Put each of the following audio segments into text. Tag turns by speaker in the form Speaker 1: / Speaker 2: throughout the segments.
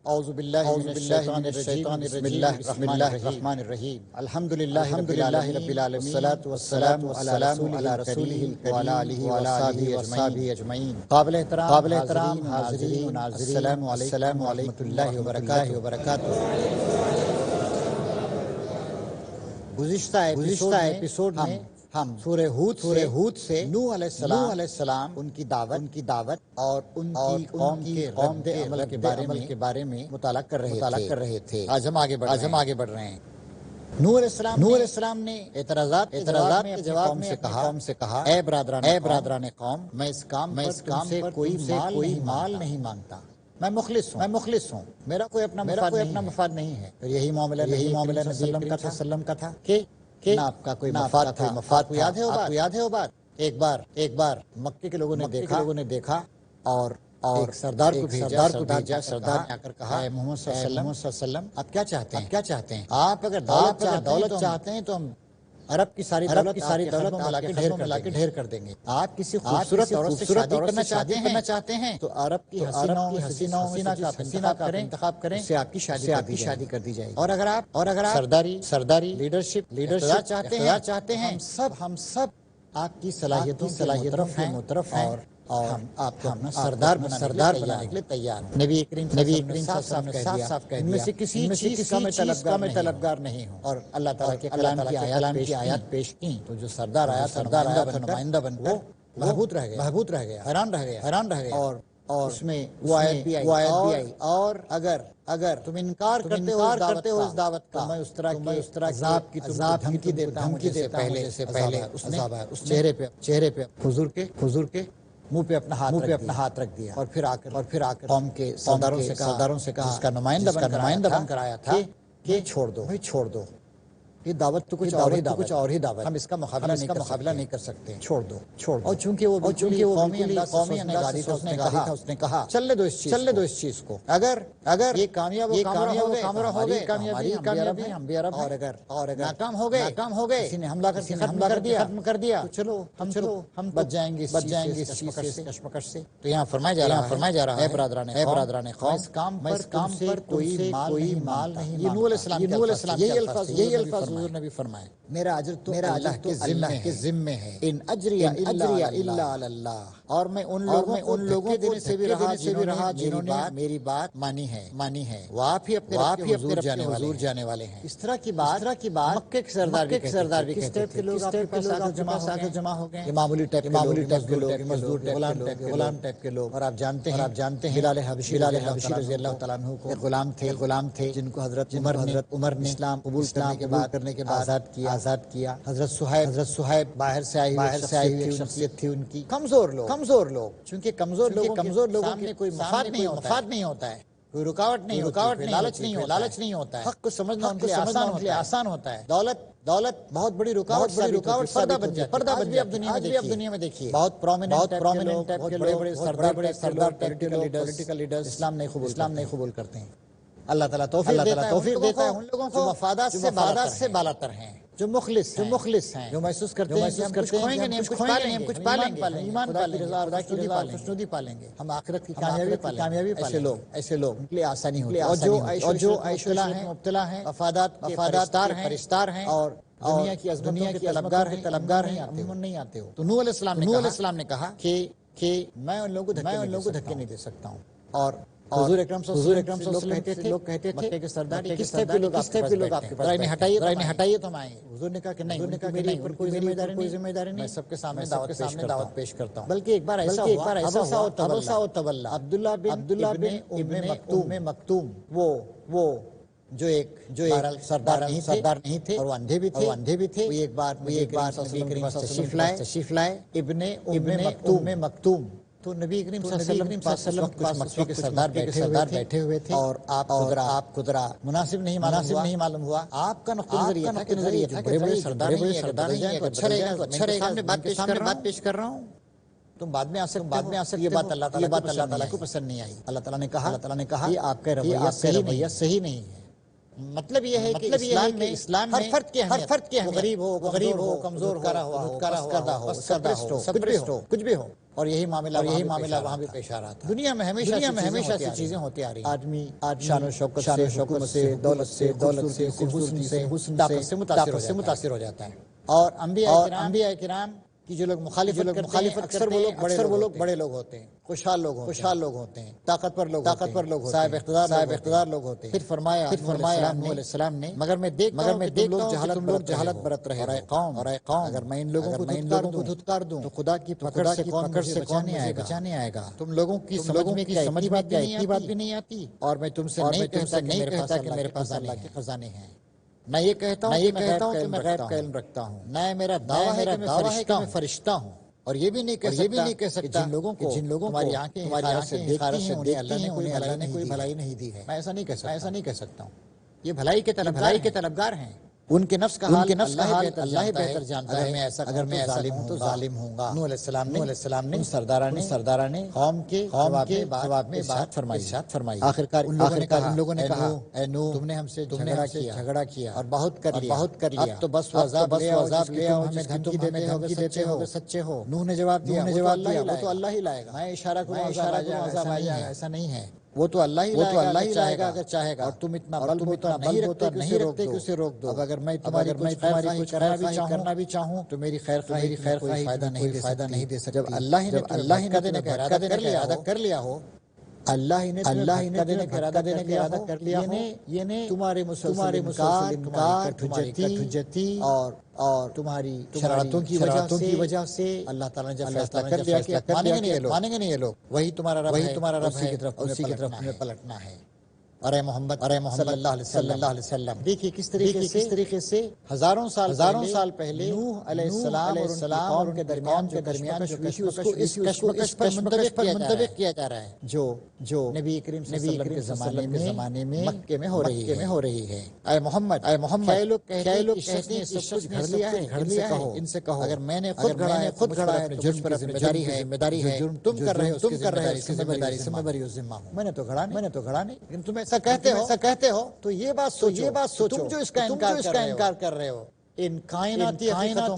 Speaker 1: اعوذ باللہ من الشیطان الرجیم بسم اللہ الرحمن الرحیم الحمد للہ رب العالمین والصلاة والسلام علی رسولہ وعلی آلہ وصحبہ اجمعین۔ قابل احترام حاضرین و ناظرین، السلام علیکم ورحمۃ اللہ وبرکاتہ۔ گزشتہ ایپیسوڈ میں ہم سورہ ہود سے نوح علیہ السلام ان کی دعوت اور ان کی قوم کے رد عمل کے بارے میں مطالعہ کر رہے تھے۔ آج ہم آگے بڑھ رہے ہیں۔ نوح علیہ السلام نے اعتراضات کے جواب میں قوم سے کہا، اے برادران قوم، میں اس کام سے کوئی مال نہیں مانگتا، میں مخلص ہوں، میرا کوئی اپنا مفاد نہیں ہے۔ یہی معاملہ نبی کریم صلی اللہ علیہ وسلم کا تھا کہ آپ کا کوئی مفاد تھا۔ آپ کو یاد ہے وہ بات؟ ایک بار مکے کے لوگوں نے دیکھا اور ایک سردار کو بھیجا۔ سردار نے آ کر کہا، اے محمد صلی اللہ علیہ وسلم، آپ کیا چاہتے ہیں؟ آپ اگر دولت چاہتے ہیں تو ہم عرب کی ساری دولت ملا کے ڈھیر کر دیں گے۔ آپ کسی خوبصورت عورت سے شادی کرنا چاہتے ہیں تو عرب کی حسینہ کا انتخاب کریں، اس سے آپ کی شادی کر دی جائے گی۔ اور اگر آپ سرداری لیڈرشپ چاہتے ہیں، ہم سب آپ کی صلاحیتوں مترف ہیں اور ہم آپ کو اپنا سردار بنانے کے لیے تیار ہیں۔ نبی کریم صلی اللہ علیہ وسلم نے صاف کہہ دیا، ان میں سے کسی چیز کا میں طلبگار نہیں ہوں۔ اور اللہ تعالیٰ کے کلام کی آیات پیش کی تو جو سردار آیا نمائندہ بن کر محبوط رہ گیا، حیران رہ گیا۔ اور اس میں وہ آیت بھی آئی، اور اگر تم انکار کرتے ہو اس دعوت کا، میں اس طرح عذاب کی دھمکی دیتا ہوں جیسے پہلے اس چہرے پہ حضور کے منہ پہ اپنا ہاتھ رکھ دیا، اور پھر آ کر قوم کے سرداروں سے کہا، جس کا نمائندہ بن کر آیا تھا کہ چھوڑ دو، یہ دعوت تو کچھ اور ہی دعوت، ہم اس کا مقابلہ نہیں کر سکتے، چھوڑ دو۔ اور چونکہ وہ قومی انداز سے اس نے کہا چل لے دو اس چیز کو، اگر یہ کامیاب ہو گئے ہماری کامیابی، ہم بھی عرب، اور اگر ناکام ہو گئے، کسی نے حملہ ختم کر دیا، تو چلو ہم بچ جائیں گے اس کشمکش سے۔ تو یہاں فرمایا جا رہا ہے، اے برادران قوم، اس کام پر کوئی مال نہیں، یہ نوح علیہ السلام یہی الفاظ حضور نے بھی فرمائے، میرا اجر تو اللہ کے ذمے ہے، ان اجری الا علی اللہ، اور میں ان لوگوں کے دینے سے بھی رہا جنہوں نے میری بات مانی ہے، وہ آپ ہی اپنے حضور جانے والے ہیں۔ اس طرح کی بات مکے کے سردار بھی کہتے تھے، لوگ آپ کے پاس آ کے جمع ہو گئے، یہ معمولی ٹائپ کے لوگ، مزدور غلام ٹائپ کے لوگ۔ اور آپ جانتے ہیں بلال حبشی رضی اللہ تعالیٰ عنہ کو غلام تھے جن کو حضرت عمر نے اسلام قبول کرنے کے بعد آزاد کیا۔ حضرت صہیب باہر سے آئی ہوئی شخصیت تھی ان کی۔ کمزور لوگ، چونکہ کمزور لوگوں کے کوئی مفاد نہیں ہوتا ہے، کوئی رکاوٹ نہیں، لالچ نہیں ہوتا ہے، حق کو سمجھنا ان کے لیے آسان ہوتا ہے۔ دولت بہت بڑی رکاوٹ پردہ بن جاتی ہے۔ اب دنیا میں دیکھیے بہت پرومیننٹ ٹائپ کے بڑے سردار پولیٹیکل لیڈرز اسلام نہیں قبول کرتے ہیں۔ اللہ تعالیٰ توفیق دیتا ہے ان لوگوں کو مفادات سے بالاتر ہیں، جو مخلص ہیں، جو محسوس کرتے ہیں کہ ہم کچھ کھوئیں گے نہیں، ہم کچھ پالیں گے، ایمان پالیں گے، خدا کی رضا خوشنودی پالیں گے، ہم آخرت کی کامیابی پالیں گے۔ ایسے لوگ ان کے لیے آسانی ہوتی ہے، اور جو عیش مبتلا ہیں، وفادات کے فرشتار ہیں، اور دنیا کی عظمتوں کے طلبگار ہیں، عموماً نہیں آتے ہو۔ تو نوح علیہ السلام نے کہا کہ میں ان لوگوں کو دھکے نہیں دے سکتا ہوں۔ اور حضور اکرم صلی اللہ علیہ وسلم لوگ کہتے تھے مکے کے سردار کس ٹائپ کے لوگ آپ کے پاس ہٹائیے تو ہم آئیں گے۔ حضور نے کہا کہ نہیں، میری اوپر کوئی ذمہ داری نہیں، میں سب کے سامنے دعوت پیش کرتا ہوں۔ بلکہ ایک بار ایسا ہوا عبداللہ بن ام مکتوم، وہ جو سردار نہیں تھے اور وہ اندھے بھی تھے، وہ ایک بار نبی کریم تشریف لائے ابن ام مکتوم۔ تو نبی کریم صلی اللہ علیہ وسلم مکی کے سردار بیٹھے ہوئے تھے، اور آپ کو ذرا مناسب نہیں معلوم ہوا۔ آپ کا نقطۂ نظر یہ تھا کہ بڑے سردار ہیں، اچھا رہے گا بات پیش کر رہا ہوں، تم بعد میں آ سکتے، یہ بات اللہ تعالیٰ کو پسند نہیں آئی۔ اللہ تعالیٰ نے کہا یہ آپ کا رویہ صحیح نہیں ہے۔ مطلب یہ ہے کہ اسلام میں ہر فرد کے غریب ہو، کمزور ہو، کمزور ہو، کچھ بھی ہو، اور یہی معاملہ وہاں بھی پیش آ رہا تھا۔ دنیا میں ہمیشہ ایسی چیزیں ہوتی آ رہی ہیں۔ آدمی شان و شوکت سے، دولت سے، حسن سے متاثر ہو جاتا ہے۔ اور انبیاء کرام کی جو لوگ مخالفت اکثر وہ لوگ بڑے لوگ ہوتے ہیں، خوشحال لوگ ہوتے ہیں، طاقتور لوگ ہوتے ہیں، صاحب اقتدار لوگ ہوتے ہیں۔ پھر فرمایا نوح علیہ السلام نے مگر میں دیکھتا ہوں تم لوگ جہالت برت رہے ہو، اور اے قوم اگر میں ان لوگوں کو دھتکار دوں تو خدا کی پکڑ سے کون بچانے آئے گا؟ تم لوگوں کی سمجھ میں اتنی بات بھی نہیں آتی، اور میں تم سے نہیں کہتا کہ میرے پاس اللہ کے خزانے ہیں۔ میں یہ کہتا ہوں کہ میں غیب کا علم رکھتا ہوں، نہ میرا دعویٰ ہے کہ میں فرشتہ ہوں، اور یہ بھی نہیں کہہ سکتا جن لوگوں تمہاری آنکھیں سے دیکھتی ہیں انہیں اللہ نے کوئی بھلائی نہیں دی ہے۔ میں ایسا نہیں کہہ سکتا ہوں۔ یہ بھلائی کے طلبگار ہیں، ان کے نفس کا حال اللہ بہتر جانتا ہے۔ اگر میں ایسا ہوں تو ظالم ہوں گا۔ نوح علیہ السلام نے سرداران قوم کے جواب میں بات فرمائی۔ آخرکار ان لوگوں نے کہا اے نوح تم نے ہم سے جھگڑا کیا اور بہت کر لیا، اب تو بس عذاب لے آؤ ہمیں دھمکی دیتے ہو سچے ہو۔ نوح نے جواب دیا وہ تو اللہ ہی لائے گا۔ میں اشارہ کروں عذاب آ جائے گا، ایسا نہیں ہے۔ وہ تو اللہ ہی لائے گا اگر چاہے گا، اور تم اتنا بل بوتا نہیں رکھتے کہ اسے روک دو۔ اب اگر میں تمہاری کچھ کرنا بھی چاہوں تو میری خیر خواہی کوئی فائدہ نہیں دے سکتی۔ جب اللہ نے ارادہ کر لیا ہو، اللہ نے ارادہ کر لیا ہو، یہ تمہارے مسلسل انکار، تمہاری کٹھجتی اور تمہاری شرارتوں کی وجہ سے اللہ تعالیٰ نے جب فیصلہ کر دیا کہ مانیں گے نہیں یہ لوگ، وہی تمہارا رب ہے، اسی کی طرف تمہیں پلٹنا ہے۔ اور اے محمد صلی اللہ علیہ وسلم دیکھیے کس طریقے سے ہزاروں سال پہلے نوح علیہ السلام اور ان کے درمیان جو کشمکش پر منطبق کیا جا رہا ہے، جو نبی کریم صلی اللہ علیہ وسلم کے زمانے میں مکے میں ہو رہی ہے۔ اے محمد کئی لوگ کہتے ہیں سب کچھ گھڑ لیا ہے، ان سے کہو اگر میں نے خود گھڑا ہے جرم پر ذمہ داری ہے، جرم تم کر رہے ہو اس کی ذمہ داری سے میں بری ذمہ ہوں۔ میں نے تو گھڑا نہیں، لیکن تم ایسا کہتے ہو تو یہ بات سوچو تم جو اس کا انکار کر رہے ہو، ان کائناتی حقیقتوں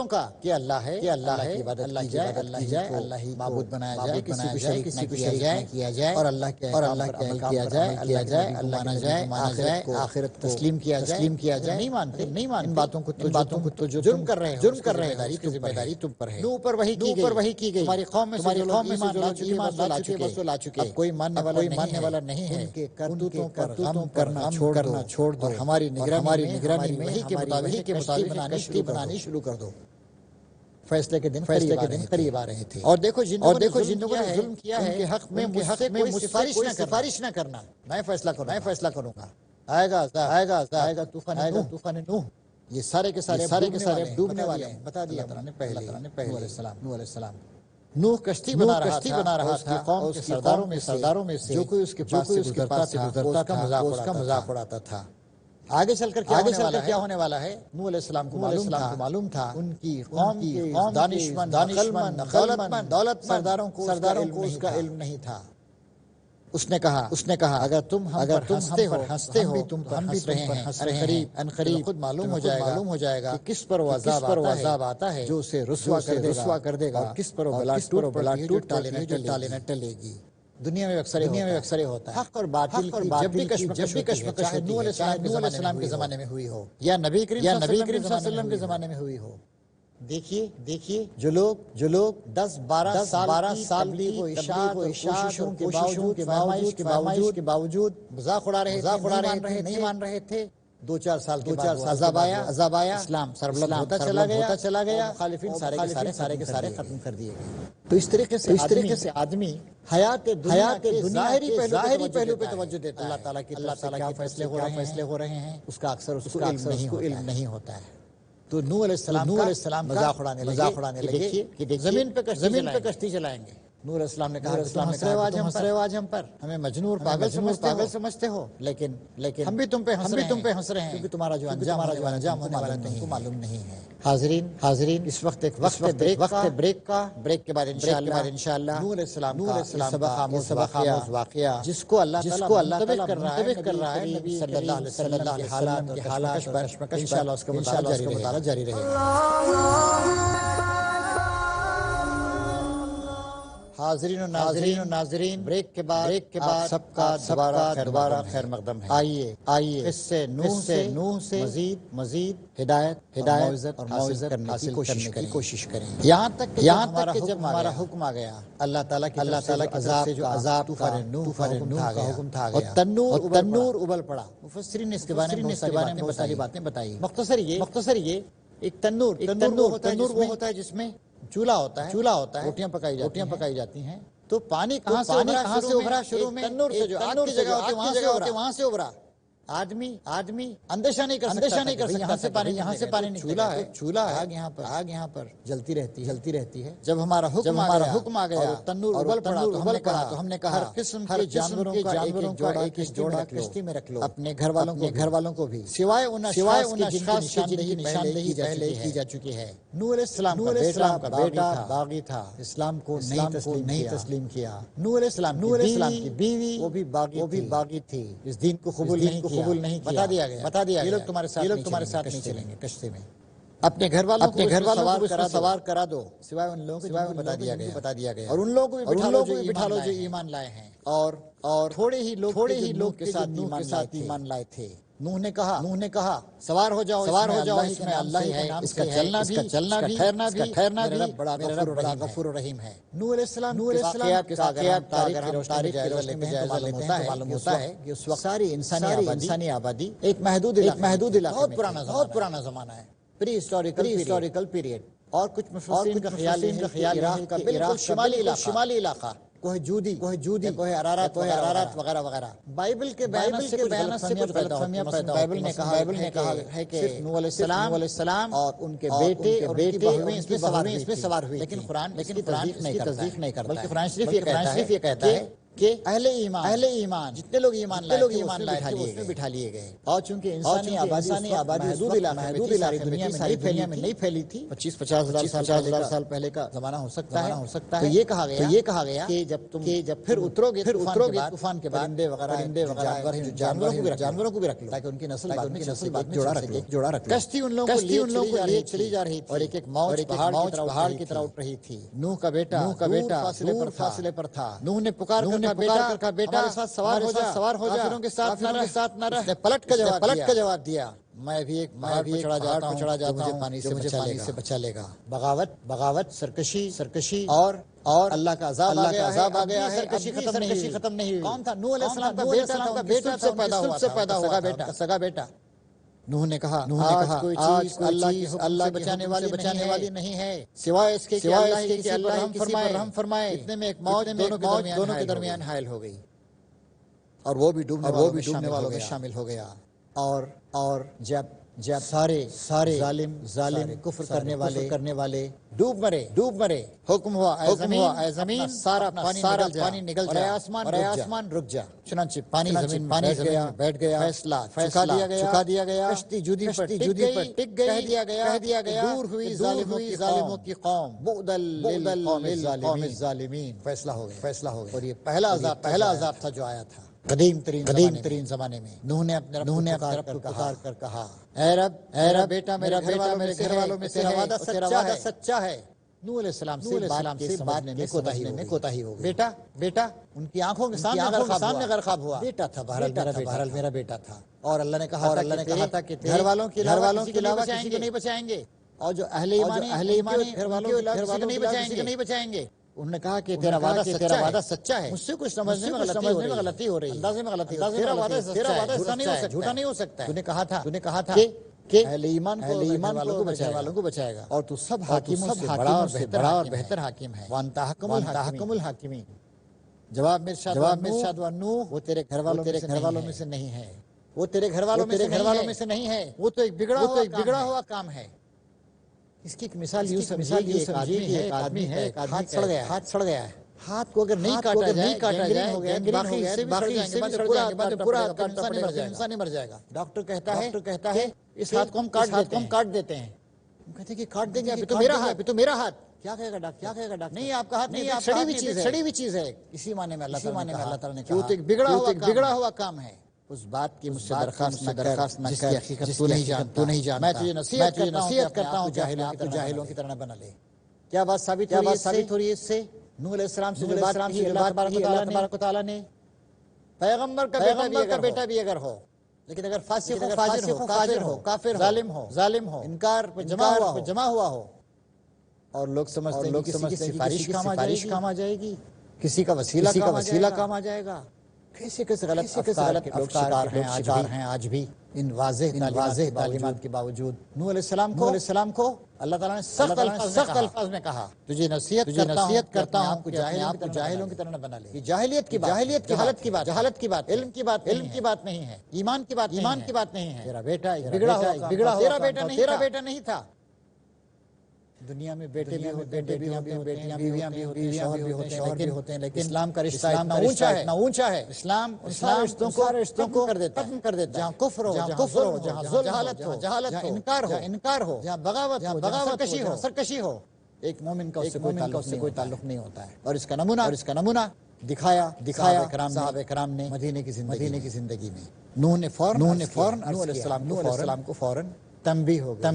Speaker 1: کا کہ اللہ ہے، کی عبادت کی جائے، اللہ ہی معبود بنایا جائے، کسی کو شریک نہ کیا جائے، اور اللہ کے عمل کیا جائے، اللہ مانا جائے، آخرت تسلیم کیا جائے۔ نہیں مانتے ان باتوں کو جو جرم کر رہے ہیں، ذمہ داری تم پر ہے۔ اوپر وہی کی گئی، تمہاری قوم میں ایمان لا چکے، اب کوئی ماننے والا نہیں ہے۔ ان کے کرتوتوں پر غم کرنا چھوڑ دو، اور ہماری نگرانی میں وحی کے مطابق بنانی شروع کر دو۔ فیصلے کے دن قریب آ رہے تھے، اور دیکھو جن لوگوں نے ظلم کیا ہے ان کے حق میں مجھ سے سفارش نہ کرنا، میں فیصلہ کروں گا۔ آئے گا طوفان نوح، یہ سارے کے سارے ڈوبنے والے ہیں۔ بتا دیا اللہ نے پہلے نوح علیہ السلام نوح کشتی بنا رہا تھا، قوم کے سرداروں میں سے جو کوئی اس کے پاس سے گزرتا تھا وہ اس کا مذاق اڑاتا تھا۔ آگے چل کر کیا ہونے والا ہے نوح علیہ السلام کو معلوم تھا ان کی قوم کی دانشمند دولت سرداروں کو اس کا علم نہیں تھا۔ اس نے کہا اگر تم ہنستے ہو تم پر ہنس رہے ہیں، ان قریب خود معلوم ہو جائے گا کہ کس پر وہ عذاب آتا ہے جو اسے رسوا کر دے گا، اور کس پر وہ بلا ٹوٹ ٹالے نہ ٹلے گی۔ دنیا میں اکثر ہوتا ہے، حق اور باطل جب بھی کشمکش نوح علیہ السلام کے زمانے میں ہوئی ہو یا نبی کریم صلی اللہ علیہ وسلم کے زمانے میں ہوئی ہو۔ دیکھیے جو لوگ 10-12 سال کی کوششوں کے باوجود مذاق اڑا رہے تھے، نہیں مان رہے تھے، 2-4 سال عذاب آیا، اسلام سربلند ہوتا چلا گیا، مخالفین سارے کے سارے ختم کر دیے گئے۔ تو اس طریقے سے آدمی حیات دنیا کے ظاہری پہلو پہ توجہ دیتا ہے، اللہ تعالیٰ کے فیصلے ہو رہے ہیں، اس کا اکثر اس کو علم نہیں ہوتا ہے۔ تو نوح علیہ السلام مذاق اڑانے لگے کہ زمین پہ کشتی چلائیں گے۔ نوح علیہ السلام نے کہا ہنس رہے ہو آج ہم پر، ہمیں مجنون پاگل سمجھتے ہو، لیکن ہم بھی تم پہ ہنس رہے ہیں، کیونکہ تمہارا جو انجام ہونے والا تم کو معلوم نہیں ہے۔ حاضرین اس وقت ایک وقت بریک کے بعد انشاءاللہ نوح علیہ السلام کا سبق آموز واقعہ جس کو اللہ تعالیٰ منتبہ کر رہا ہے نبی صلی اللہ علیہ وسلم کے حالات پر، انشاءاللہ اس کا مطالعہ جاری رہے گا۔ حاضرین و ناظرین بریک کے بعد سب کا دوبارہ خیر مقدم ہے۔ آئیے اس سے نوح سے مزید ہدایت اور موعظت حاصل کرنے کی کوشش کریں، یہاں تک کہ جب ہمارا حکم آ گیا، اللہ تعالیٰ کی طرف سے جو عذاب طوفان نوح کا حکم تھا اور تنور ابل پڑا۔ مفسرین نے اس کے بارے میں بہت ساری باتیں بتائی۔ مختصر یہ ایک تنور وہ ہوتا ہے جس میں چولہا ہوتا ہے، روٹیاں پکائی جاتی ہیں۔ تو پانی کہاں سے ابھرا شروع میں؟ تنور سے، جو آگ کی جگہ ہوتی ہے وہاں سے ابھرا۔ آدمی اندیشہ نہیں کر سکتا یہاں سے پانی نہیں، چولہا آگ یہاں پر جلتی رہتی ہے۔ جب ہمارا حکم آ گیا، تنور ابل پڑا، تو ہم نے کہا ہر قسم کے جانوروں کا ایک جوڑا کشتی میں رکھ لو، اپنے گھر والوں کو بھی، سوائے ان اشخاص کی نشاندہی پہلے کی جا چکی ہے۔ نوح علیہ السلام کا بیٹا باغی تھا، اسلام کو نہیں تسلیم کیا۔ نوح علیہ السلام کی بیوی وہ بھی باغی تھی، اس دین کو قبول نہیں کیا۔ بتا دیا یہ لوگ تمہارے ساتھ نہیں چلیں گے کشتی میں۔ اپنے گھر والوں کو سوار کرا دو، سوائے ان لوگوں کو بتا دیا گیا، اور ان لوگوں کو بھی بٹھا لو جو ایمان لائے ہیں، اور تھوڑے ہی لوگ کے ساتھ ایمان لائے تھے۔ نوح نے کہا سوار ہو جاؤ، اس میں اللہ ہی ہے، اس کا چلنا بھی، ٹھہرنا بھی میرا رب بڑا غفور و رحیم ہے۔ نوح علیہ السلام کے واقعات کا اگر ہم تاریخ کا جائزہ لیتے ہیں تو معلوم ہوتا ہے کہ اس وقت ساری انسانی آبادی ایک محدود علاقے، بہت پرانا زمانہ ہے، پری ہسٹوریکل پیریڈ۔ اور کچھ مفسرین کا خیال ہے عراق کا بالکل شمالی علاقہ، کوہ جودی، کوہ ارارات وغیرہ۔ بائبل کے بیان سے کچھ غلطفہمیاں پیدا ہوتی ہیں۔ بائبل نے کہا ہے کہ نوح علیہ السلام اور ان کے بیٹے اور بہویں اس میں سوار ہوئی، لیکن قرآن اس کی تصدیق نہیں کرتا، بلکہ قرآن شریف یہ کہتا ہے کہ اہل ایمان جتنے لوگ ایمان لائے اس میں بٹھا لیے گئے۔ اور چونکہ انسانی آبادی محدود علاقے دنیا میں نہیں پھیلی تھی، 50,000 سال پہلے کا زمانہ ہو سکتا ہے۔ تو یہ کہا گیا کہ جب پھر اترو گے طوفان کے بعد جانوروں کو بھی رکھ لو، تاکہ ان کی نسل جوڑا رکھ لو۔ کشتی ان لوگوں کو لیے چلی جا رہی تھی، اور ایک موج پہاڑ کی طرح اٹھ رہی تھی۔ نوح کا بیٹا فاصلے پر تھا۔ نوح نے پکار کر بیٹا سوار ہو جا، کافروں کے ساتھ نہ رہ۔ اس نے پلٹ کا جواب دیا، میں بھی ایک پہاڑ پہ چڑھا جاتا ہوں، پانی سے بچا لے گا۔ بغاوت، سرکشی اور اللہ کا عذاب آ گیا ہے، سرکشی ختم نہیں ہوئی۔ کون تھا؟ نوح علیہ السلام کا بیٹا سے پیدا ہوا سگا بیٹا۔ نوح نے کہا آج کوئی چیز اللہ کے بچانے والی نہیں ہے، سوائے اس کے کہ اللہ رحم فرمائے۔ اتنے میں ایک موج دونوں کے درمیان حائل ہو گئی، اور وہ بھی ڈوبنے والوں میں شامل ہو گیا۔ اور جب سارے ظالم کفر کرنے والے ڈوب مرے، حکم ہوا اے زمین سارا پانی نگل جا، اور اے آسمان رک جا۔ چنانچہ پانی زمین بیٹھ گیا، فیصلہ چکا دیا گیا، کشتی جودی پر ٹک گئی، کہہ دیا گیا دور ہوئی ظالموں کی قوم، بعدا للقوم الظالمین۔ فیصلہ ہو گیا۔ اور یہ پہلا عذاب تھا جو آیا تھا قدیم ترین زمانے میں۔ نوح نے اپنے رب کو پکار کر کہا اے رب بیٹا میرے گھر والوں میں تیرا وعدہ سچا ہے۔ نوح علیہ السلام سے بات میں کوتاہی ہو گئی۔ بیٹا ان کی آنکھوں کے سامنے غرقاب ہوا، بیٹا تھا، بہرحال میرا بیٹا تھا۔ اور اللہ نے کہا کہ گھر والوں کے علاوہ کسی کو نہیں بچائیں گے، اور جو اہل ایمان گھر والوں کے علاوہ کسی کو نہیں بچائیں گے۔ انہوں نے کہا کہ تیرا وعدہ سچا ہے۔ مجھ سے کچھ سمجھنے میں غلطی ہو رہی ہے، اندازے میں غلطی، تیرا وعدہ جھوٹا نہیں ہو سکتا ہے۔ تو نے کہا تھا کہ اہل ایمان کو بچانے والوں کو بچائے گا، اور تو سب حاکموں سے بڑا اور بہتر حاکم ہے۔ وانت حکم الحاکمین۔ جواب میں ارشاد ہوا نوح وہ تیرے گھر والوں میں سے نہیں ہے، وہ تیرے گھر والوں میں سے نہیں ہے، وہ تو ایک بگڑا ہوا کام ہے۔ اس کی ایک مثال یوں سمجھیے کہ ایک آدمی ہے، ہاتھ سڑ گیا ہے، ہاتھ کو اگر نہیں کاٹا جائے پورا انسان مر جائے گا۔ ڈاکٹر کہتا ہے اس ہاتھ کو ہم کاٹ دیتے ہیں۔ ہم کہتے ہیں کہ کاٹ دیں گے، ابھی تو میرا ہاتھ۔ کیا کہے گا ڈاکٹر؟ نہیں آپ کا ہاتھ نہیں، سڑی ہوئی چیز ہے۔ اسی معنی میں اللہ تعالیٰ نے کہا وہ تو ایک بگڑا ہوا کام ہے۔ اس بات کی مجھ سے درخواست نہ کر حقیقت تو نہیں جانتا۔ میں تجھے نصیحت کرتا ہوں جاہلوں کی طرح نہ بنا لے۔ کیا بات ثابت ہو رہی ہے اس سے؟ نوح علیہ السلام سے جو بات کی اللہ تبارک و تعالیٰ نے پیغمبر کا بیٹا بھی اگر ہو، لیکن اگر فاسق ہو، فاجر ہو، کافر ہو، ظالم ہو، انکار پر جمع ہوا ہو، اور لوگ سمجھتے ہیں کسی کی سفارش کام آ جائے گی، کسی کا وسیلہ کام آ جائے گا، کیسے غلط لوگ شکار ہیں آج بھی ان واضح تعلیمات کے باوجود۔ نوح علیہ السلام کو اللہ تعالیٰ نے سخت الفاظ میں کہا، تجھے نصیحت کرتا ہوں کہ جاہلوں کی طرح نہ بنا لے۔ یہ جاہلیت کی حالت کی بات، علم کی بات نہیں ہے، ایمان کی بات نہیں ہے۔ تیرا بیٹا بگڑا بیٹا نہیں تھا۔ دنیا میں بیٹے بھی ہوتے ہیں، بیٹیاں بھی ہوتی ہیں، شوہر بھی ہوتے ہیں، لیکن اسلام کا رشتہ اتنا اونچا ہے۔ اسلام رشتوں کو ختم کر دیتا ہے۔ جہاں کفر ہو، جہاں جہالت ہو، جہاں انکار ہو، جہاں بغاوت ہو، سرکشی ہو، ایک مومن کا اس سے کوئی تعلق نہیں ہوتا ہے۔ اور اس کا نمونہ دکھایا صحابہ کرام نے مدینے کی زندگی میں۔ نوح نے فوراً علیہ السلام کو فوراً تنبیہ ہو گیا،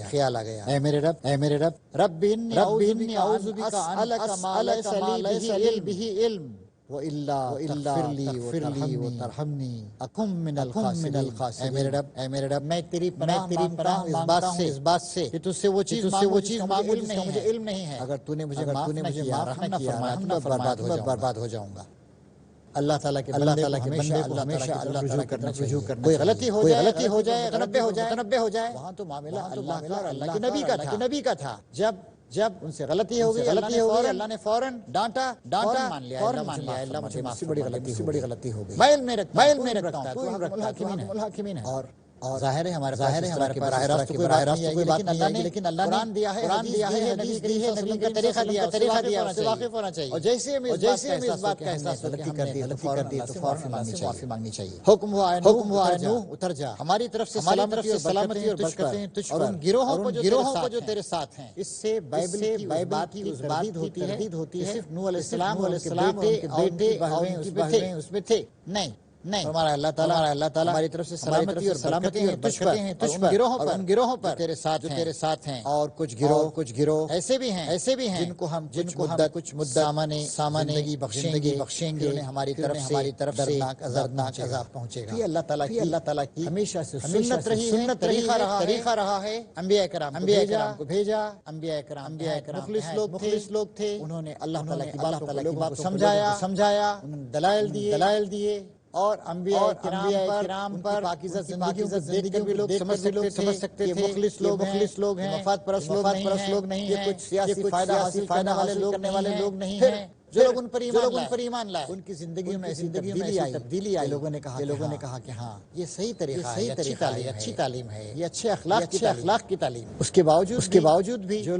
Speaker 1: خیال آ گیا، اے میرے رب انی اعوذ بک ان اسألک ما لیس لی بہ علم وإلا تغفر لی وترحمنی اکن من الخاسرین۔ اے میرے رب میں تیری پناہ مانگتا ہوں اس بات سے کہ تجھ سے وہ چیز مانگوں جس کا مجھے علم نہیں ہے۔ اگر تو نے مجھے معاف نہ کیا، رحم نہ فرمایا تو میں برباد ہو جاؤں گا۔ اللہ تعالیٰ کے بندے کو ہمیشہ اللہ تعالیٰ کرنا چاہیے۔ کوئی غلطی ہو جائے، متنبہ ہو جائے، وہاں تو معاملہ اللہ کا اور اللہ کے نبی کا تھا۔ جب ان سے غلطی ہو گئی، اللہ نے فوراً ڈانٹا، مان لیا، اللہ مجھے معاف، بڑی غلطی ہو گئی، میں علم رکھتا ہوں، تو الحاکمین ہے۔ اور ظاہر ہے ہمارے براہ راست کوئی بات نہیں آئے گی، لیکن اللہ نے قرآن دیا ہے، حدیث دی ہے، نبی کا طریقہ دیا، اس سے واقف ہونا چاہیے۔ اور جیسے ہم اس بات کا احساس غلطی کر دی تو فوراً معافی چاہیے۔ حکم ہوا نوح اتر جا، ہماری طرف سے سلامتی اور برکتیں تجھ پر اور ان گروہوں کو جو تیرے ساتھ ہیں۔ اس سے بائبل کی اس بات کی تردید ہوتی ہے صرف نوح علیہ السلام اور بیٹے اور ان کی بہنیں اس میں تھے، نہیں۔ ہمارا اللہ تعالیٰ ہماری طرف سے سلامتی اور برکتیں ہیں تجھ پر اور ان گروہوں پر تیرے ساتھ ہیں۔ اور کچھ گروہ ایسے بھی ہیں جن کو ہم کچھ مدت زندگی بخشیں گے، انہیں ہماری طرف سے دردناک عذاب پہنچے گا۔ یہ اللہ تعالیٰ کی ہمیشہ سے سنت رہی ہے، طریقہ رہا ہے۔ انبیاء کرام کو بھیجا، انبیاء کرام مخلص لوگ تھے، انہوں نے اللہ تعالیٰ کی باتوں کو لوگوں کو سمجھایا، انہوں نے دلائل دیے، اور انبیاء کرام پر پاکیزہ زندگیوں بھی لوگ سمجھ سکتے تھے مخلص لوگ ہیں، مفاد پرست لوگ نہیں ہیں، یہ کچھ سیاسی فائدہ حاصل کرنے والے لوگ نہیں ہیں۔ جو لوگ ان پر ایمان لائے، ان کی زندگیوں میں تبدیلی آئی، لوگوں نے کہا کہ ہاں یہ صحیح طریقہ ہے، اچھی تعلیم ہے، یہ اچھے اخلاق کی تعلیم۔ اس کے باوجود بھی جو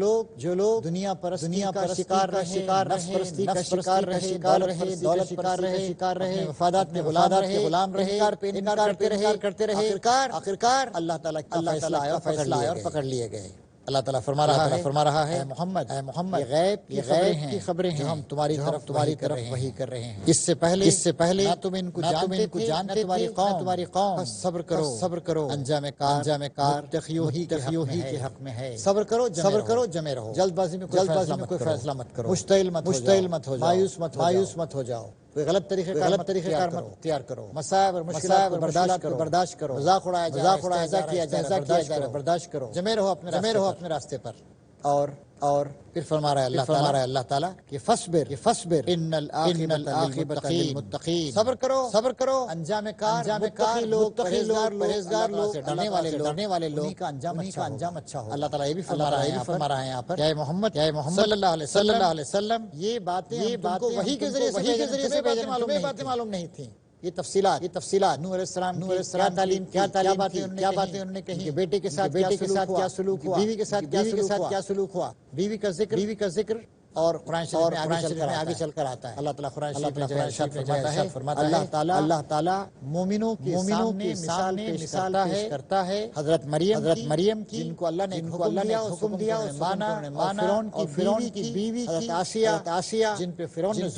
Speaker 1: لوگ دنیا پرستی کا شکار رہے، نفس پرستی کا شکار رہے، دولت شکار رہے، مفادات میں غلام رہے، انکار کرتے رہے، آخرکار اللہ تعالیٰ کا فیصلہ آیا اور پکڑ لیے گئے۔ اللہ تعالیٰ فرما رہا ہے، اے محمد یہ غیب کی خبریں ہیں جو ہم تمہاری طرف وحی کر رہے ہیں۔ اس سے پہلے نہ تم ان کو جانتے تمہاری قوم، صبر کرو، انجام کار متقیوں کے حق میں ہے۔ صبر کرو، جمے رہو، جلد بازی میں کوئی فیصلہ مت کرو، مشتعل مت ہو جاؤ، مایوس مت ہو جاؤ، کوئی غلط طریقہ کار مت اختیار کرو، مصائب اور مشکلات برداشت کرو، مذاق اڑایا جائے برداشت کرو، جمے رہو اپنے راستے پر۔ اور پھر فرما رہا ہے اللہ تعالیٰ کہ فصبر ان العاقبۃ للمتقین، صبر کرو، انجام کار متقی لوگ، پرہیزگار لوگ، ڈرنے والے لوگ، ان کا انجام اچھا ہو۔ اللہ تعالیٰ یہ بھی فرما رہا ہے یہاں پر، اے محمد صلی اللہ علیہ وسلم، یہ باتیں وحی کے ذریعے سے باتیں معلوم نہیں تھیں۔ یہ تفصیلات نوح علیہ السلام کیا تعلیم، کیا باتیں انہوں نے کہیں، بیٹے کے ساتھ کیا سلوک ہوا، بیوی کے ساتھ کیا سلوک ہوا، بیوی کا ذکر اور قرآن شریف میں آگے چل کر آتا ہے۔ اللہ تعالیٰ قرآن شریف میں ارشاد فرماتا ہے، اللہ تعالیٰ مومنوں کے سامنے مثال پیش کرتا ہے حضرت مریم کی، جن کو اللہ نے حکم دیا اور مانا، اور فرعون کی بیوی حضرت آسیہ جن پہ فرعون نے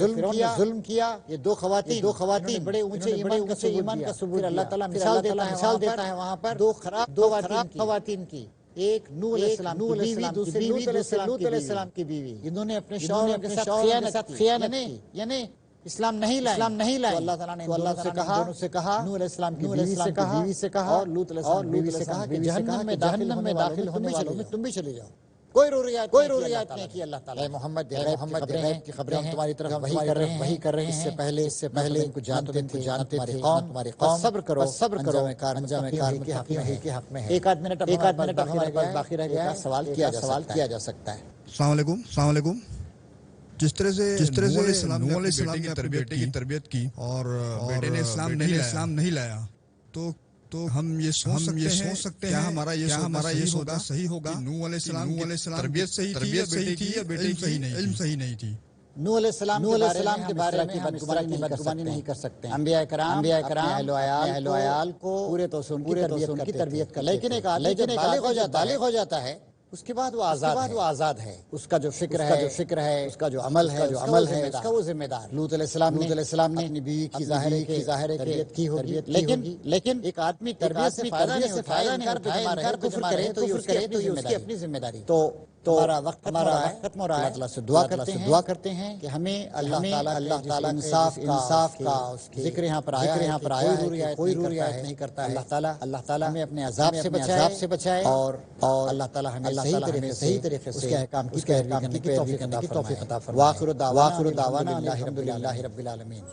Speaker 1: ظلم کیا۔ یہ دو خواتین بڑے اونچے ایمان کا ثبوت۔ اللہ تعالیٰ مثال دیتا ہے وہاں پر دو خراب خواتین کی، ایک نوح علیہ السلام کی بیوی دوسری لوط علیہ السلام کی بیوی، انہوں نے اپنے شوہر کے ساتھ خیانت کی، یعنی اسلام نہیں لائے، اللہ تعالیٰ نے دونوں سے کہا، نوح علیہ السلام کی بیوی سے کہا اور لوط علیہ السلام سے کہا کہ جہنم میں داخل ہونے والوں میں تم بھی چلے جاؤ۔ کوئی رعایت نہیں کی اللہ تعالیٰ۔ اے محمد غیب کی خبریں ہم تمہاری طرف وحی کر رہے ہیں، اس سے پہلے ان کو جانتے تھے تمہاری قوم، صبر کرو انجام کار کے حق میں ہے۔ ایک آدھ منٹ ہمارے پاس باقی رہ گیا، سوال کیا جا سکتا ہے۔
Speaker 2: السلام علیکم۔ جس طرح سے نوح علیہ السلام نے اپنے بیٹے کی تربیت کی اور بیٹے نے اسلام نہیں لایا، تو ہم یہ سوچ سکتے ہیں ہمارا یہ سودا صحیح ہوگا؟ نوح علیہ السلام تربیت صحیح تھی یا بیٹے کی علم صحیح نہیں تھی؟
Speaker 1: نوح علیہ السلام کے بارے میں بدگمانی نہیں کر سکتے۔ انبیاء کرام اہل و عیال کو پورے طور سے ان کی تربیت کرتے، لیکن ایک آدمی بالغ ہو جاتا ہے، اس کے بعد وہ آزاد ہے، اس کا جو فکر ہے، اس کا جو عمل ہے، اس کا وہ ذمہ دار۔ لوط علیہ السلام نے اپنی بیوی کی ظاہر تربیت کی ہوگی، لیکن ایک آدمی تربیت سے فائدہ نہیں اٹھائے، کفر کرے تو یہ اس کی اپنی ذمہ داری۔ تو ہمارا وقت ختم ہو رہا ہے، اللہ سے دعا کرتے ہیں کہ ہمیں اللہ تعالیٰ انصاف کا ذکر یہاں پر آیا ہے، کوئی رعایت نہیں کرتا ہے۔ اللہ تعالیٰ ہمیں اپنے عذاب سے بچائے اور اللہ تعالیٰ ہمیں صحیح طریقے سے اس کے احکام کی توفیق عطا فرمائے۔ وآخر دعوانا الحمدللہ رب العالمین۔